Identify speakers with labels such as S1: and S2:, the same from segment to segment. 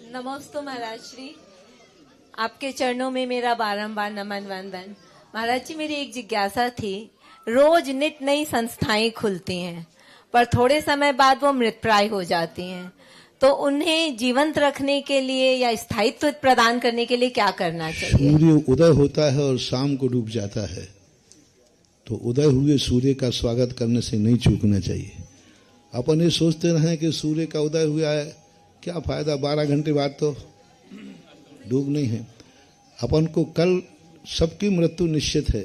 S1: नमोस्तु महाराज श्री, आपके चरणों में मेरा बारंबार नमन वंदन। महाराज जी, मेरी एक जिज्ञासा थी। रोज नित नई संस्थाएं खुलती हैं, पर थोड़े समय बाद वो मृतप्राय हो जाती हैं, तो उन्हें जीवंत रखने के लिए या स्थायित्व प्रदान करने के लिए क्या करना चाहिए?
S2: सूर्य उदय होता है और शाम को डूब जाता है, तो उदय हुए सूर्य का स्वागत करने से नहीं चूकना चाहिए। अपन ये सोचते रहें कि सूर्य का उदय हुआ है, क्या फायदा, 12 घंटे बाद तो डूब नहीं है। अपन को कल सबकी मृत्यु निश्चित है,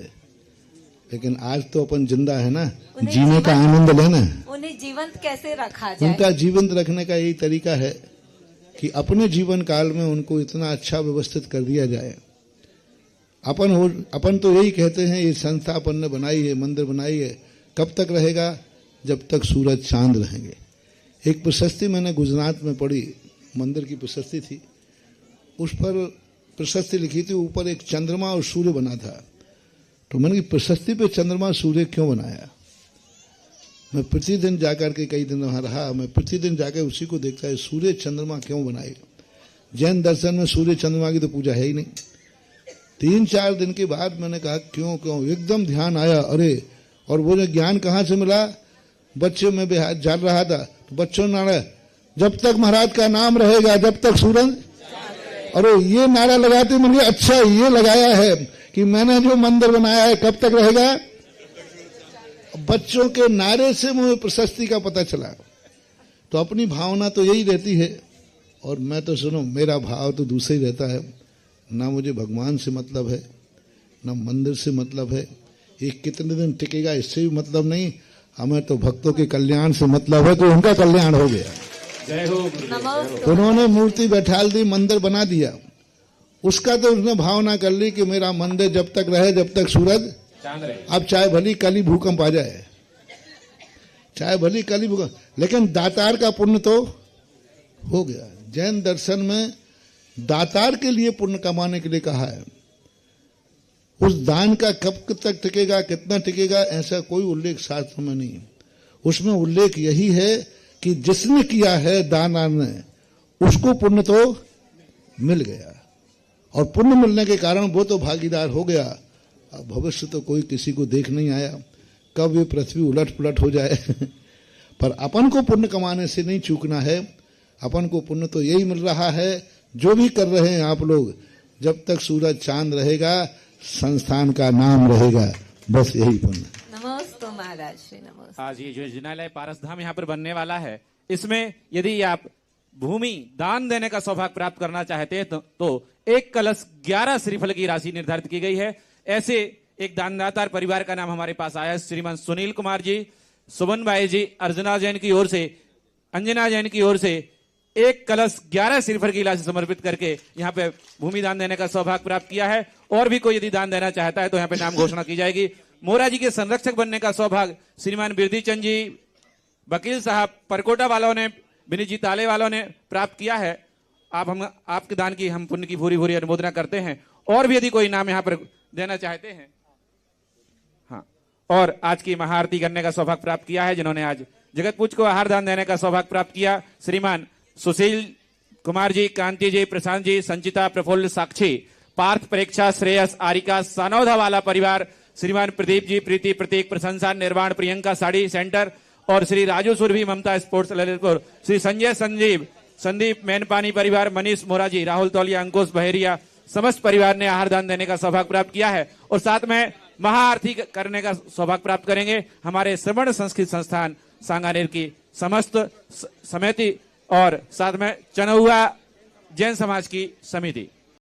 S2: लेकिन आज तो अपन जिंदा है ना, जीने का आनंद लेना।
S1: उन्हें जीवंत कैसे रखा जाए?
S2: उनका जीवंत रखने का यही तरीका है कि अपने जीवन काल में उनको इतना अच्छा व्यवस्थित कर दिया जाए। अपन तो यही कहते हैं, ये संस्था अपन ने बनाई है, मंदिर बनाई है, कब तक रहेगा? जब तक सूरज चांद रहेंगे। एक प्रशस्ति मैंने गुजरात में पढ़ी, मंदिर की प्रशस्ति थी, उस पर प्रशस्ति लिखी थी, ऊपर एक चंद्रमा और सूर्य बना था। तो मैंने की प्रशस्ति पे चंद्रमा सूर्य क्यों बनाया? मैं प्रतिदिन जाकर के कई दिन वहां रहा, मैं प्रतिदिन जाकर उसी को देखता है, सूर्य चंद्रमा क्यों बनाए? जैन दर्शन में सूर्य चंद्रमा की तो पूजा है ही नहीं। 3-4 दिन के बाद मैंने कहा क्यों क्यों, एकदम ध्यान आया, अरे, और वो जो ज्ञान कहाँ से मिला? बच्चे में बिहार जा रहा था, तो बच्चों ने नारा, जब तक महाराज का नाम रहेगा, जब तक सूरज, अरे ये नारा लगाते मैंने, अच्छा ये लगाया है कि मैंने जो मंदिर बनाया है कब तक रहेगा? बच्चों के नारे से मुझे प्रशस्ति का पता चला। तो अपनी भावना तो यही रहती है, और मैं तो सुनो, मेरा भाव तो दूसरा ही रहता है। ना मुझे भगवान से मतलब है, ना मंदिर से मतलब है, ये कितने दिन टिकेगा इससे भी मतलब नहीं, हमें तो भक्तों के कल्याण से मतलब है, तो उनका कल्याण हो गया।
S3: जय हो।
S2: उन्होंने मूर्ति बैठाल दी, मंदिर बना दिया, उसका तो उसने भावना कर ली कि मेरा मंदिर जब तक रहे, जब तक सूरज चांद रहे। अब चाहे भली कल ही भूकंप आ जाए, चाहे भली कल ही भूकंप, लेकिन दातार का पुण्य तो हो गया। जैन दर्शन में दातार के लिए पुण्य कमाने के लिए कहा है। उस दान का कब तक टिकेगा, कितना टिकेगा, ऐसा कोई उल्लेख शास्त्र में नहीं। उसमें उल्लेख यही है कि जिसने किया है दान ने, उसको पुण्य तो मिल गया, और पुण्य मिलने के कारण वो तो भागीदार हो गया। अब भविष्य तो कोई किसी को देख नहीं आया, कब ये पृथ्वी उलट पुलट हो जाए पर अपन को पुण्य कमाने से नहीं चूकना है। अपन को पुण्य तो यही मिल रहा है, जो भी कर रहे हैं आप लोग, जब तक सूरज चांद रहेगा, संस्थान का नाम रहेगा, बस यही पुण्य।
S1: नमस्ते महाराज श्री, नमस्ते।
S3: आज ये जो जिनालय पारसधाम यहाँ पर बनने वाला है, इसमें यदि आप भूमि दान देने का सौभाग्य प्राप्त करना चाहते हैं तो 1 कलश 11 श्रीफल की राशि निर्धारित की गई है। ऐसे एक दानदाता परिवार का नाम हमारे पास आया है, श्रीमान सुनील कुमार जी, सुमन भाई जी, अर्जुना जैन की ओर से, अंजना जैन की ओर से 1 कलश 11 श्रीफल की राशि समर्पित करके यहाँ पे भूमि दान देने का सौभाग्य प्राप्त किया है। और भी कोई यदि दान देना चाहता है तो यहाँ पे नाम घोषणा की जाएगी। मोरा जी के संरक्षक बनने का सौभाग्य श्रीमान बिरदी चंद जी, वकील साहब, परकोटा वालों ने, विनीत जी ताले वालों ने प्राप्त किया है। आपके दान की हम पुण्य की भूरी भूरी अनुमोदना करते हैं। और भी यदि कोई नाम यहाँ पर देना चाहते हैं, हाँ, और आज की महाआरती करने का सौभाग्य प्राप्त किया है, जिन्होंने आज जगत पूज को आहार दान देने का सौभाग्य प्राप्त किया, श्रीमान सुशील कुमार जी, कांति जी, प्रशांत जी, संचिता, प्रफुल्ल, साक्षी, पार्थ, परीक्षा, श्रेयस, आरिका, सानौधा वाला परिवार, श्रीमान प्रदीप जी, प्रीति, प्रतीक, प्रशंसा, निर्वाण, प्रियंका साड़ी सेंटर, और श्री राजू सुरभि, ममता स्पोर्ट्स ललितपुर, श्री संजय संजीव, संदीप मेनपानी परिवार, मनीष मोराजी, राहुल तौलिया, अंकुश बहेरिया, समस्त परिवार ने आहार दान देने का सौभाग्य प्राप्त किया है। और साथ में महाआरती करने का सौभाग्य प्राप्त करेंगे हमारे श्रवण संस्कृत संस्थान सांगानेर की समस्त समिति और साथ में चनौआ जैन समाज की समिति।